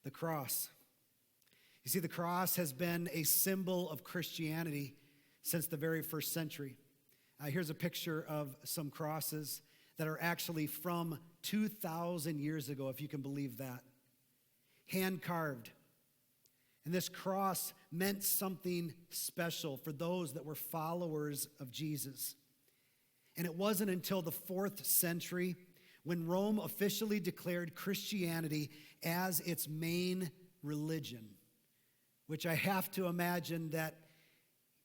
the cross. You see, the cross has been a symbol of Christianity since the very first century. Here's a picture of some crosses that are actually from 2,000 years ago, if you can believe that. Hand-carved. And this cross meant something special for those that were followers of Jesus. And it wasn't until the 4th century when Rome officially declared Christianity as its main religion, which I have to imagine that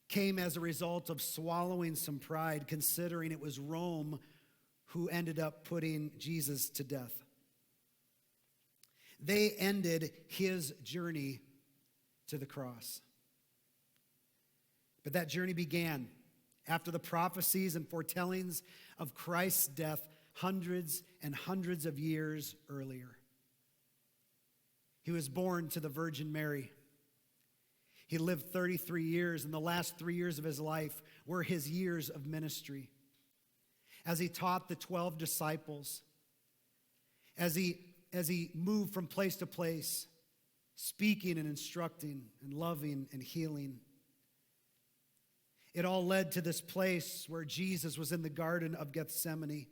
came as a result of swallowing some pride, considering it was Rome who ended up putting Jesus to death. They ended his journey to the cross. But that journey began after the prophecies and foretellings of Christ's death hundreds and hundreds of years earlier. He was born to the Virgin Mary. He lived 33 years, and the last 3 years of his life were his years of ministry. As he taught the 12 disciples, as he moved from place to place, speaking and instructing and loving and healing. It all led to this place where Jesus was in the Garden of Gethsemane,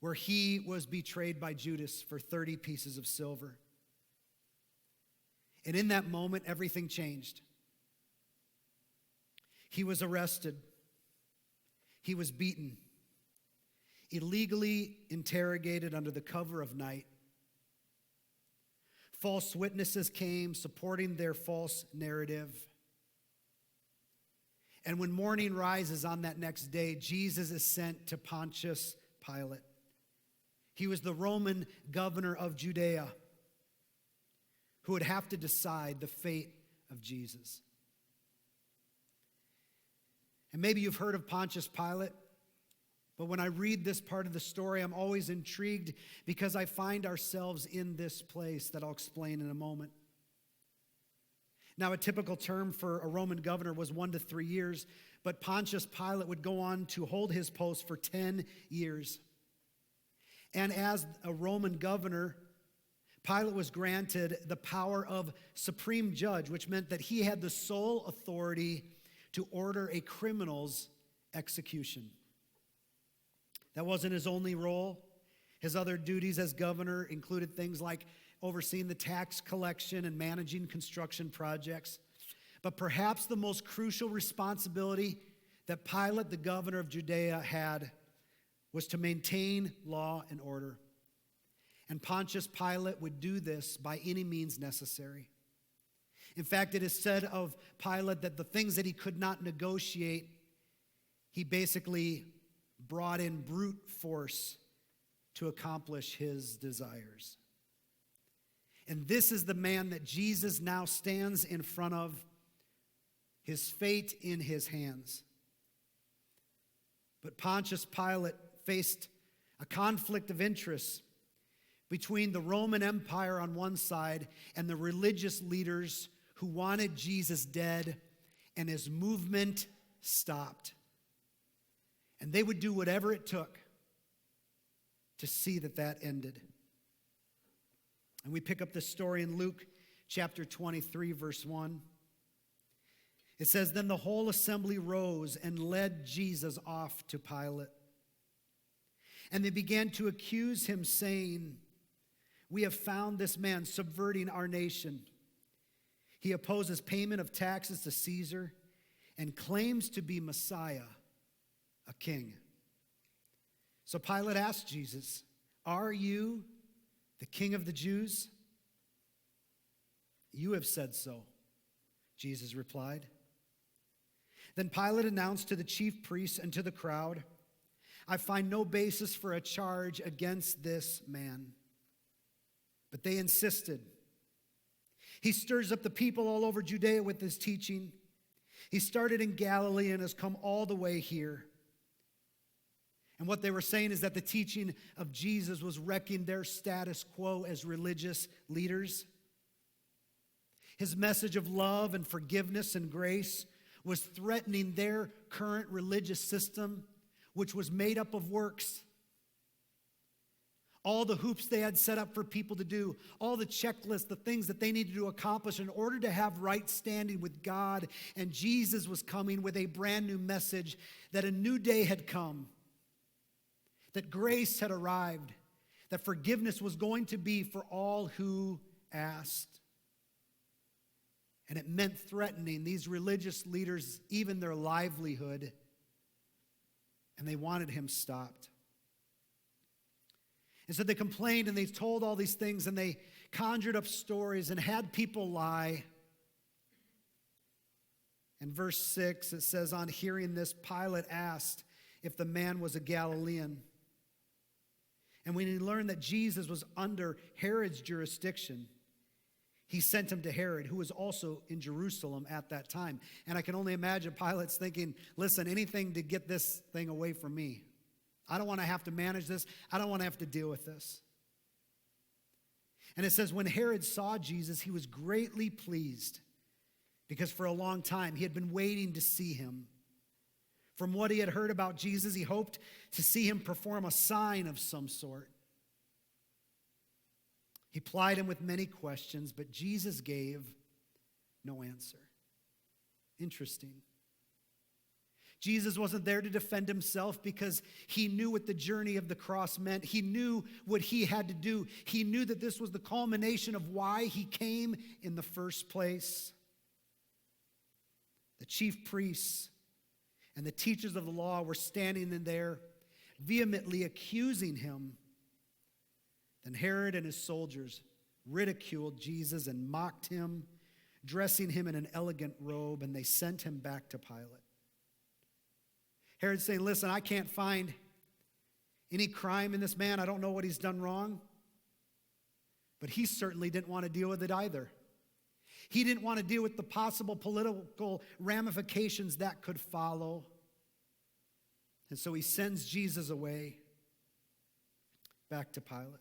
where he was betrayed by Judas for 30 pieces of silver. And in that moment, everything changed. He was arrested. He was beaten, illegally interrogated under the cover of night. False witnesses came supporting their false narrative. And when morning rises on that next day, Jesus is sent to Pontius Pilate. He was the Roman governor of Judea who would have to decide the fate of Jesus. And maybe you've heard of Pontius Pilate, but when I read this part of the story, I'm always intrigued because I find ourselves in this place that I'll explain in a moment. Now, a typical term for a Roman governor was 1 to 3 years, but Pontius Pilate would go on to hold his post for 10 years. And as a Roman governor, Pilate was granted the power of supreme judge, which meant that he had the sole authority to order a criminal's execution. That wasn't his only role. His other duties as governor included things like overseeing the tax collection and managing construction projects. But perhaps the most crucial responsibility that Pilate, the governor of Judea, had was to maintain law and order. And Pontius Pilate would do this by any means necessary. In fact, it is said of Pilate that the things that he could not negotiate, he basically brought in brute force to accomplish his desires. And this is the man that Jesus now stands in front of, his fate in his hands. But Pontius Pilate faced a conflict of interests between the Roman Empire on one side and the religious leaders who wanted Jesus dead and his movement stopped. And they would do whatever it took to see that ended. And we pick up this story in Luke chapter 23, verse 1. It says, "Then the whole assembly rose and led Jesus off to Pilate. And they began to accuse him, saying, 'We have found this man subverting our nation. He opposes payment of taxes to Caesar and claims to be Messiah, a king.' So Pilate asked Jesus, 'Are you the king of the Jews?' 'You have said so,' Jesus replied. Then Pilate announced to the chief priests and to the crowd, 'I find no basis for a charge against this man.' But they insisted. 'He stirs up the people all over Judea with his teaching. He started in Galilee and has come all the way here.' And what they were saying is that the teaching of Jesus was wrecking their status quo as religious leaders. His message of love and forgiveness and grace was threatening their current religious system, which was made up of works. all the hoops they had set up for people to do, all the checklists, the things that they needed to accomplish in order to have right standing with God. And Jesus was coming with a brand new message that a new day had come, that grace had arrived, that forgiveness was going to be for all who asked. And it meant threatening these religious leaders, even their livelihood. And they wanted him stopped. And so they complained and they told all these things and they conjured up stories and had people lie. In verse 6, it says, on hearing this, Pilate asked if the man was a Galilean. And when he learned that Jesus was under Herod's jurisdiction, he sent him to Herod, who was also in Jerusalem at that time. And I can only imagine Pilate's thinking, listen, anything to get this thing away from me. I don't want to have to manage this. I don't want to have to deal with this. And it says, when Herod saw Jesus, he was greatly pleased because for a long time he had been waiting to see him. From what he had heard about Jesus, he hoped to see him perform a sign of some sort. He plied him with many questions, but Jesus gave no answer. Interesting. Jesus wasn't there to defend himself because he knew what the journey of the cross meant. He knew what he had to do. He knew that this was the culmination of why he came in the first place. The chief priests and the teachers of the law were standing in there, vehemently accusing him. Then Herod and his soldiers ridiculed Jesus and mocked him, dressing him in an elegant robe, and they sent him back to Pilate. Herod's saying, listen, I can't find any crime in this man. I don't know what he's done wrong. But he certainly didn't want to deal with it either. He didn't want to deal with the possible political ramifications that could follow. And so he sends Jesus away back to Pilate.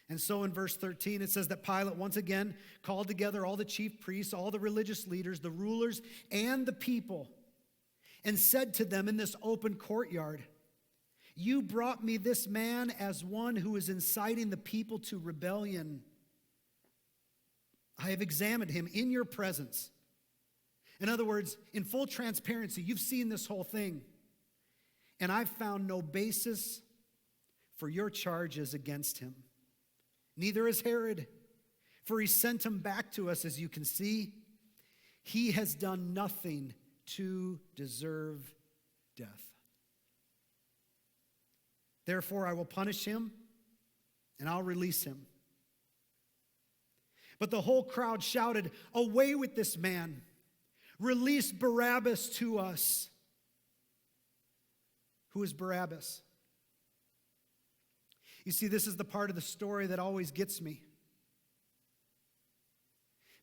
And so in verse 13, it says that Pilate once again called together all the chief priests, all the religious leaders, the rulers, and the people, and said to them in this open courtyard, you brought me this man as one who is inciting the people to rebellion. I have examined him in your presence. In other words, in full transparency, you've seen this whole thing. And I've found no basis for your charges against him. Neither is Herod, for he sent him back to us, as you can see. He has done nothing to deserve death. Therefore, I will punish him and I'll release him. But the whole crowd shouted, away with this man. Release Barabbas to us. Who is Barabbas? You see, this is the part of the story that always gets me.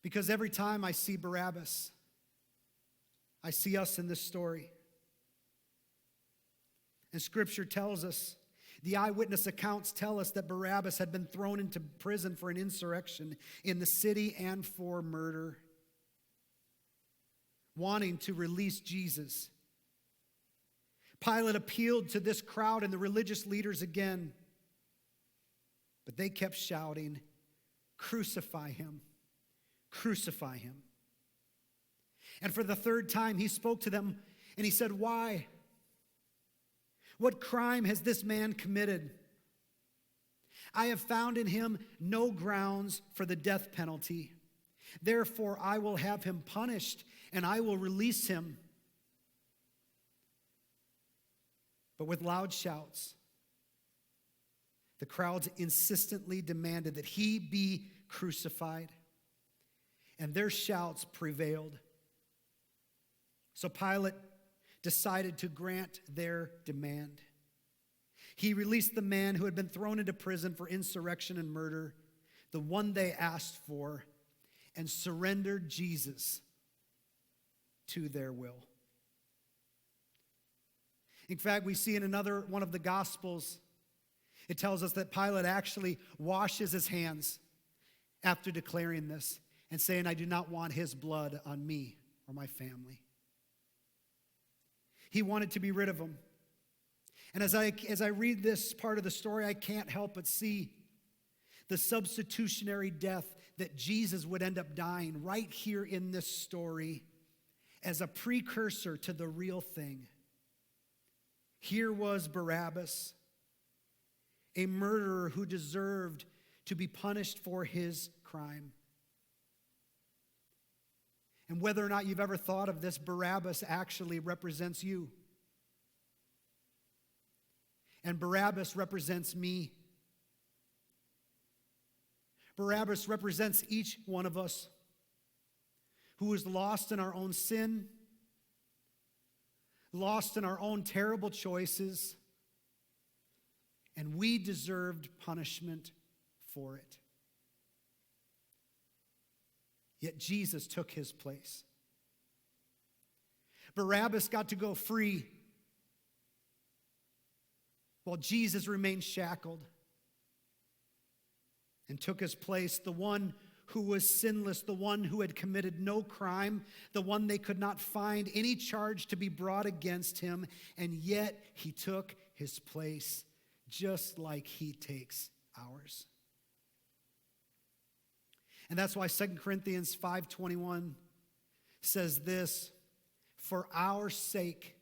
Because every time I see Barabbas, I see us in this story. And Scripture tells us, the eyewitness accounts tell us that Barabbas had been thrown into prison for an insurrection in the city and for murder, wanting to release Jesus. Pilate appealed to this crowd and the religious leaders again, but they kept shouting, crucify him, crucify him. And for the third time, he spoke to them and he said, why? What crime has this man committed? I have found in him no grounds for the death penalty. Therefore, I will have him punished and I will release him. But with loud shouts, the crowds insistently demanded that he be crucified, and their shouts prevailed. So Pilate decided to grant their demand. He released the man who had been thrown into prison for insurrection and murder, the one they asked for, and surrendered Jesus to their will. In fact, we see in another one of the Gospels, it tells us that Pilate actually washes his hands after declaring this and saying, I do not want his blood on me or my family. He wanted to be rid of him. And as I read this part of the story, I can't help but see the substitutionary death that Jesus would end up dying right here in this story as a precursor to the real thing. Here was Barabbas, a murderer who deserved to be punished for his crime. And whether or not you've ever thought of this, Barabbas actually represents you. And Barabbas represents me. Barabbas represents each one of us who is lost in our own sin, lost in our own terrible choices, and we deserved punishment for it. Yet Jesus took his place. Barabbas got to go free while Jesus remained shackled and took his place, the one who was sinless, the one who had committed no crime, the one they could not find any charge to be brought against him, and yet he took his place just like he takes ours. And that's why 2 Corinthians 5:21 says this, "For our sake,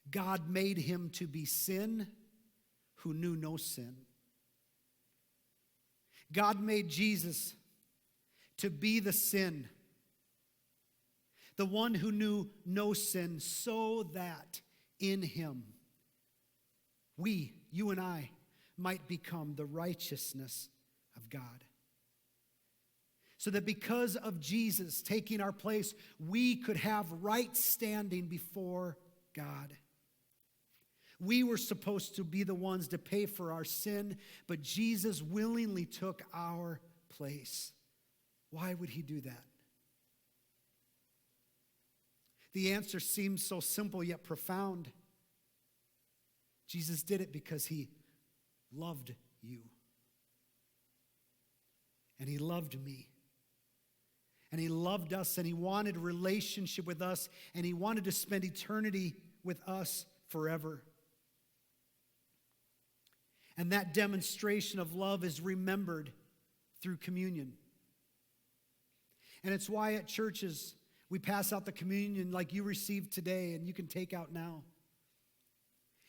God made him to be sin who knew no sin." God made Jesus to be the sin, the one who knew no sin, so that in him we, you and I, might become the righteousness of God. So that because of Jesus taking our place, we could have right standing before God. We were supposed to be the ones to pay for our sin, but Jesus willingly took our place. Why would he do that? The answer seems so simple yet profound. Jesus did it because he loved you. And he loved me. And he loved us, and he wanted a relationship with us, and he wanted to spend eternity with us forever. And that demonstration of love is remembered through communion. And it's why at churches we pass out the communion like you received today and you can take out now.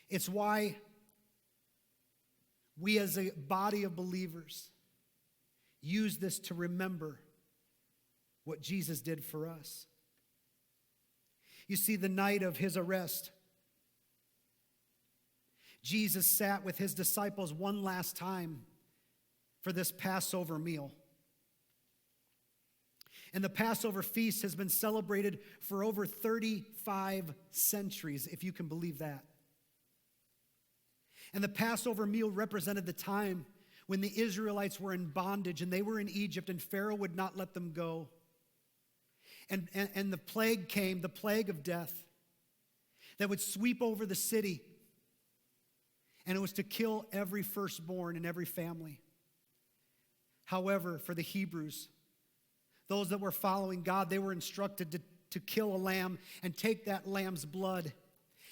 It's why we as a body of believers use this to remember what Jesus did for us. You see, the night of his arrest, Jesus sat with his disciples one last time for this Passover meal. And the Passover feast has been celebrated for over 35 centuries, if you can believe that. And the Passover meal represented the time when the Israelites were in bondage and they were in Egypt and Pharaoh would not let them go. And the plague came, the plague of death, that would sweep over the city. And it was to kill every firstborn in every family. However, for the Hebrews, those that were following God, they were instructed to kill a lamb and take that lamb's blood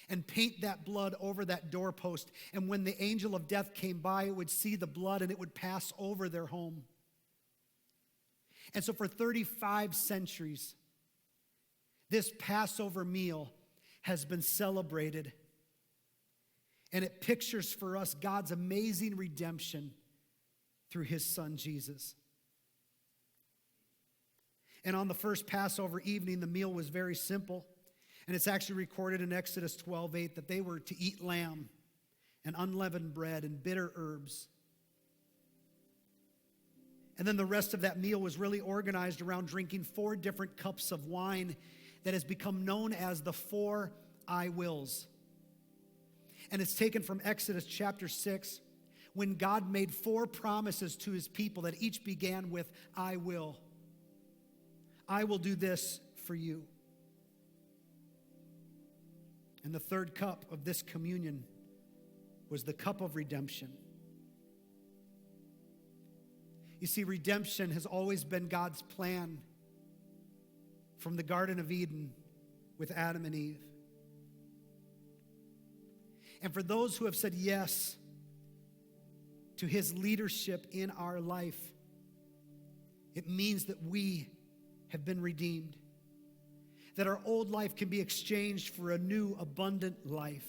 and paint that blood over that doorpost. And when the angel of death came by, it would see the blood and it would pass over their home. And so for 35 centuries, this Passover meal has been celebrated. And it pictures for us God's amazing redemption through his son Jesus. And on the first Passover evening, the meal was very simple. And it's actually recorded in Exodus 12:8 that they were to eat lamb and unleavened bread and bitter herbs. And then the rest of that meal was really organized around drinking 4 different cups of wine that has become known as the 4 I wills. And it's taken from Exodus chapter 6, when God made 4 promises to his people that each began with, I will. I will do this for you. And the third cup of this communion was the cup of redemption. You see, redemption has always been God's plan from the Garden of Eden with Adam and Eve. And for those who have said yes to his leadership in our life, it means that we have been redeemed, that our old life can be exchanged for a new, abundant life.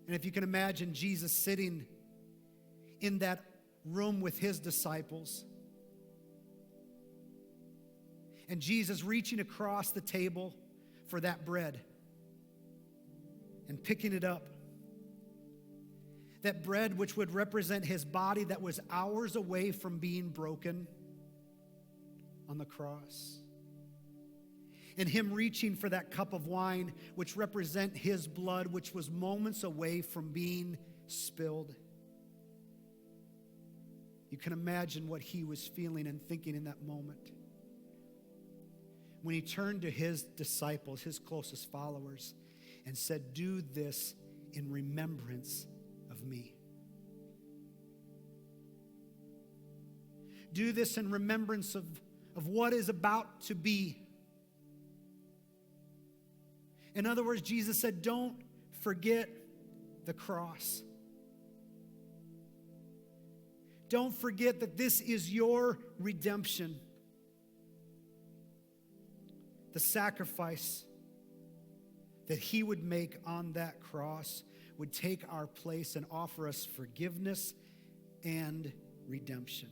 And if you can imagine Jesus sitting in that room with his disciples, and Jesus reaching across the table for that bread and picking it up. That bread which would represent his body that was hours away from being broken on the cross. And him reaching for that cup of wine which represent his blood, which was moments away from being spilled. You can imagine what he was feeling and thinking in that moment. When he turned to his disciples, his closest followers, and said, "Do this in remembrance of me." Do this in remembrance of what is about to be. In other words, Jesus said, don't forget the cross. Don't forget that this is your redemption. The sacrifice that he would make on that cross would take our place and offer us forgiveness and redemption.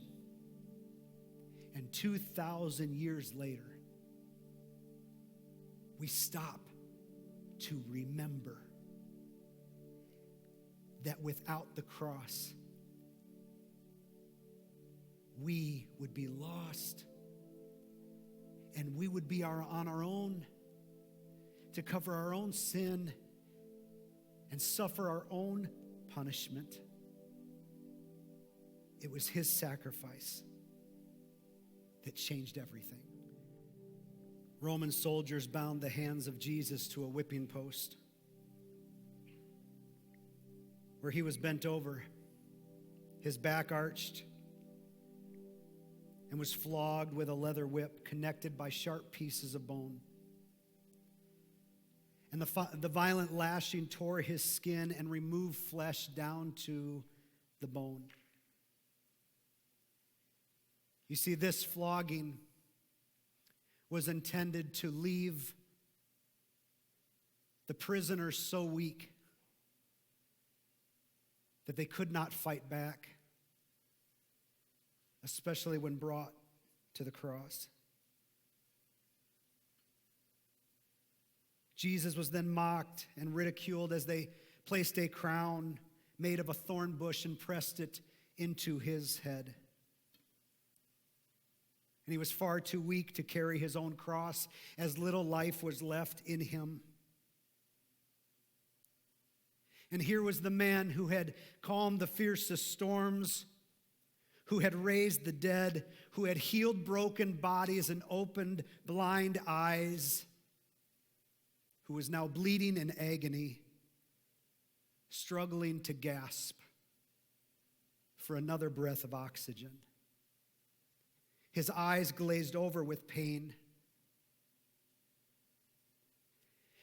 And 2,000 years later, we stop to remember that without the cross, we would be lost and we would be on our own to cover our own sin and suffer our own punishment. It was his sacrifice that changed everything. Roman soldiers bound the hands of Jesus to a whipping post where he was bent over, his back arched, and was flogged with a leather whip connected by sharp pieces of bone. And the violent lashing tore his skin and removed flesh down to the bone. You see, this flogging was intended to leave the prisoners so weak that they could not fight back, especially when brought to the cross. Jesus was then mocked and ridiculed as they placed a crown made of a thorn bush and pressed it into his head. And he was far too weak to carry his own cross, as little life was left in him. And here was the man who had calmed the fiercest storms, who had raised the dead, who had healed broken bodies and opened blind eyes, who was now bleeding in agony, struggling to gasp for another breath of oxygen. His eyes glazed over with pain.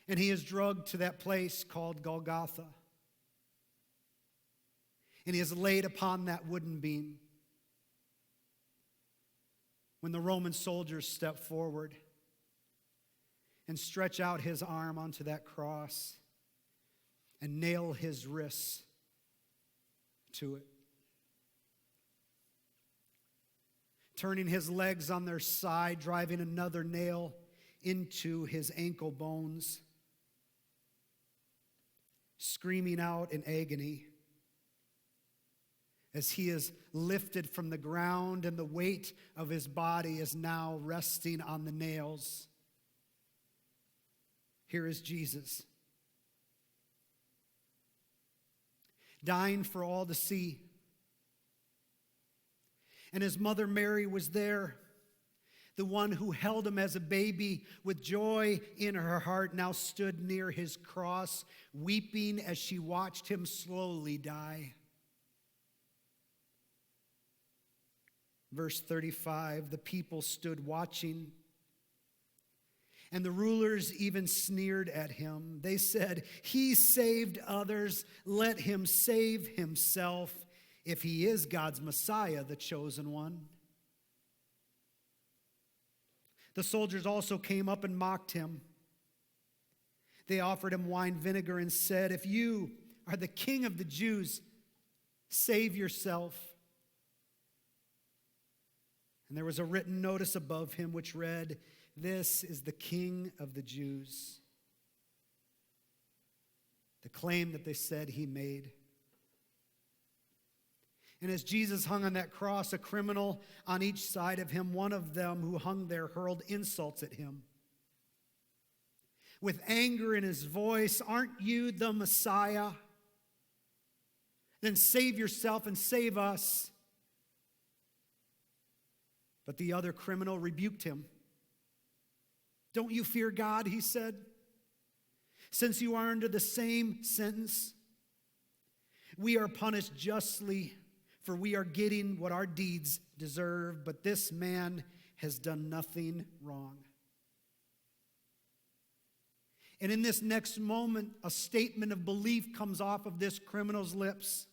And he is dragged to that place called Golgotha. And he is laid upon that wooden beam. When the Roman soldiers step forward and stretch out his arm onto that cross and nail his wrists to it, turning his legs on their side, driving another nail into his ankle bones, screaming out in agony as he is lifted from the ground and the weight of his body is now resting on the nails. Here is Jesus, dying for all to see. And his mother Mary was there, the one who held him as a baby with joy in her heart, now stood near his cross, weeping as she watched him slowly die. Verse 35, the people stood watching. And the rulers even sneered at him. They said, "He saved others. Let him save himself if he is God's Messiah, the chosen one." The soldiers also came up and mocked him. They offered him wine vinegar and said, "If you are the king of the Jews, save yourself." And there was a written notice above him which read, "This is the King of the Jews." The claim that they said he made. And as Jesus hung on that cross, a criminal on each side of him, one of them who hung there hurled insults at him. With anger in his voice, "Aren't you the Messiah? Then save yourself and save us." But the other criminal rebuked him. "Don't you fear God," he said, "since you are under the same sentence? We are punished justly, for we are getting what our deeds deserve, but this man has done nothing wrong." And in this next moment, a statement of belief comes off of this criminal's lips.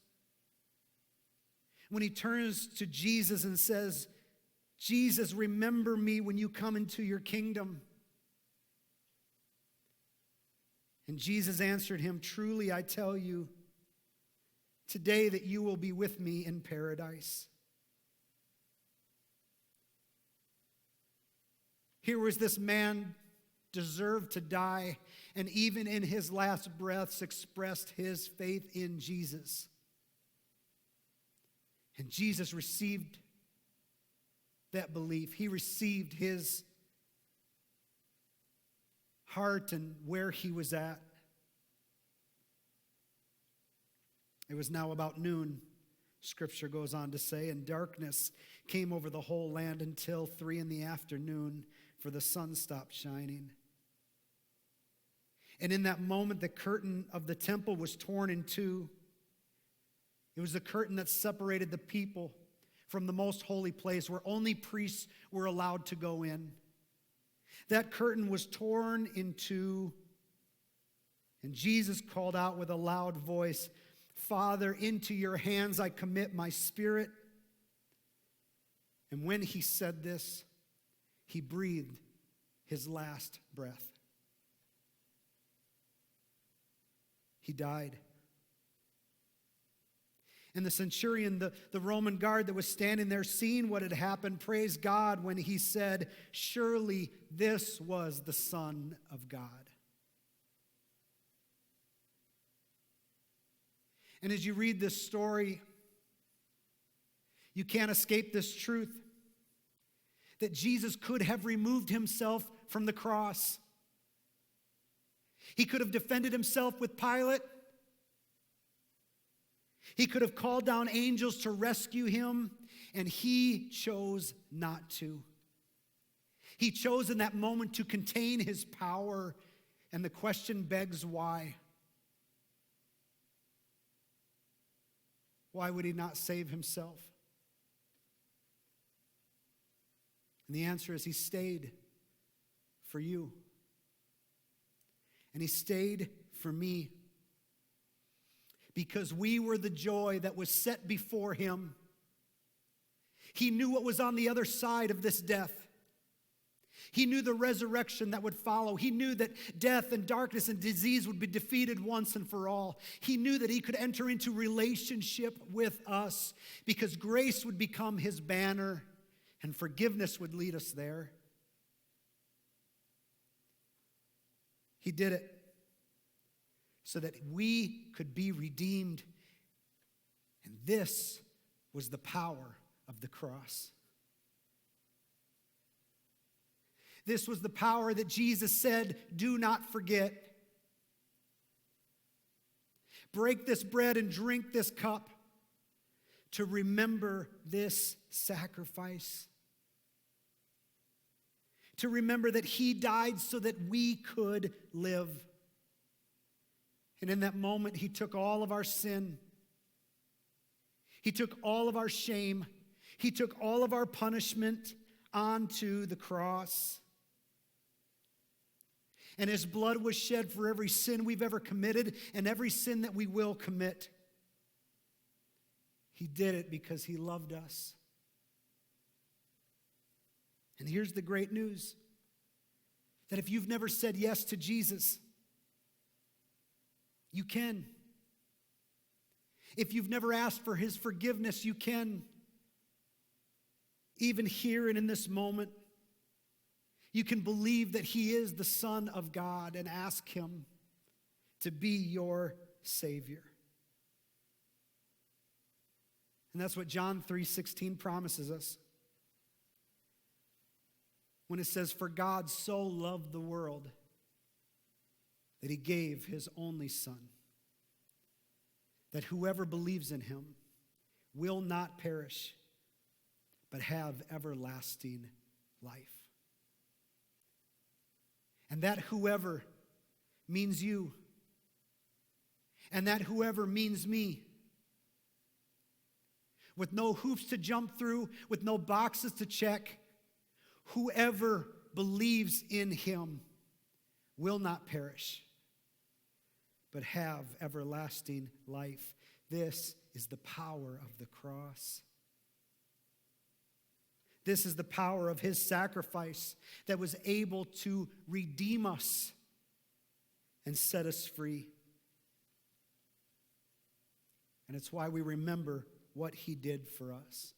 When he turns to Jesus and says, "Jesus, remember me when you come into your kingdom." And Jesus answered him, "Truly I tell you, today that you will be with me in paradise." Here was this man deserved to die, and even in his last breaths expressed his faith in Jesus. And Jesus received that belief. He received his heart and where he was at. It was now about noon, Scripture goes on to say, and darkness came over the whole land until 3 p.m, for the sun stopped shining. And in that moment, the curtain of the temple was torn in two. It was the curtain that separated the people from the most holy place, where only priests were allowed to go in. That curtain was torn in two, and Jesus called out with a loud voice, "Father, into your hands I commit my spirit." And when he said this, he breathed his last breath. He died. And the centurion, the Roman guard that was standing there, seeing what had happened, praised God when he said, "Surely this was the Son of God." And as you read this story, you can't escape this truth that Jesus could have removed himself from the cross. He could have defended himself with Pilate. He could have called down angels to rescue him, and he chose not to. He chose in that moment to contain his power, and the question begs why? Why would he not save himself? And the answer is he stayed for you. And he stayed for me. Because we were the joy that was set before him. He knew what was on the other side of this death. He knew the resurrection that would follow. He knew that death and darkness and disease would be defeated once and for all. He knew that he could enter into relationship with us because grace would become his banner and forgiveness would lead us there. He did it so that we could be redeemed. And this was the power of the cross. This was the power that Jesus said, "Do not forget. Break this bread and drink this cup to remember this sacrifice." To remember that he died so that we could live. And in that moment, he took all of our sin. He took all of our shame. He took all of our punishment onto the cross. And his blood was shed for every sin we've ever committed and every sin that we will commit. He did it because he loved us. And here's the great news, that if you've never said yes to Jesus, you can. If you've never asked for his forgiveness, you can. Even here and in this moment, you can believe that he is the Son of God and ask him to be your Savior. And that's what John 3:16 promises us. When it says, "For God so loved the world that he gave his only Son, that whoever believes in him will not perish, but have everlasting life." And that whoever means you. And that whoever means me. With no hoops to jump through, with no boxes to check, whoever believes in him will not perish, but have everlasting life. This is the power of the cross. This is the power of his sacrifice that was able to redeem us and set us free. And it's why we remember what he did for us.